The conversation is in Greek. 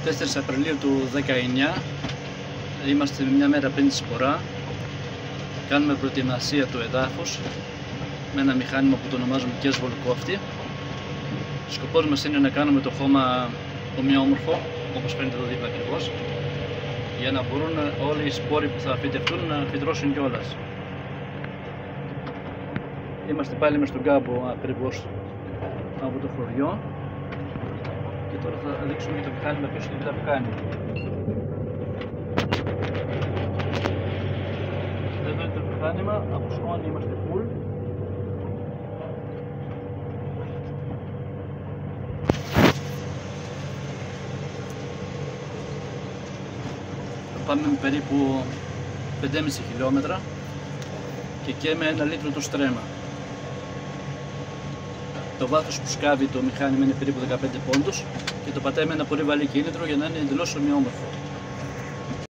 4 Απριλίου του 19. Είμαστε μια μέρα πριν τη σπορά. Κάνουμε προετοιμασία του εδάφους με ένα μηχάνημα που το ονομάζουμε Casual Kofti. Σκοπός μας είναι να κάνουμε το χώμα ομοιόμορφο, όπως φαίνεται εδώ δίπλα ακριβώς, για να μπορούν όλοι οι σπόροι που θα φυτευτούν να φυτρώσουν κιόλας. Είμαστε πάλι μες στον κάμπο ακριβώς από το χωριό και τώρα θα δείξουμε και το μηχάνημα ποιος είναι που κάνει. Εδώ είναι το μηχάνημα, από σκόνη είμαστε full. Πάμε με περίπου 5,5 χιλιόμετρα και με 1 λίτρο το στρέμμα. Το βάθος που σκάβει το μηχάνημα είναι περίπου 15 πόντους και το πατάει με ένα πολύ βαλί κίνητρο για να είναι εντελώς ομοιόμορφο.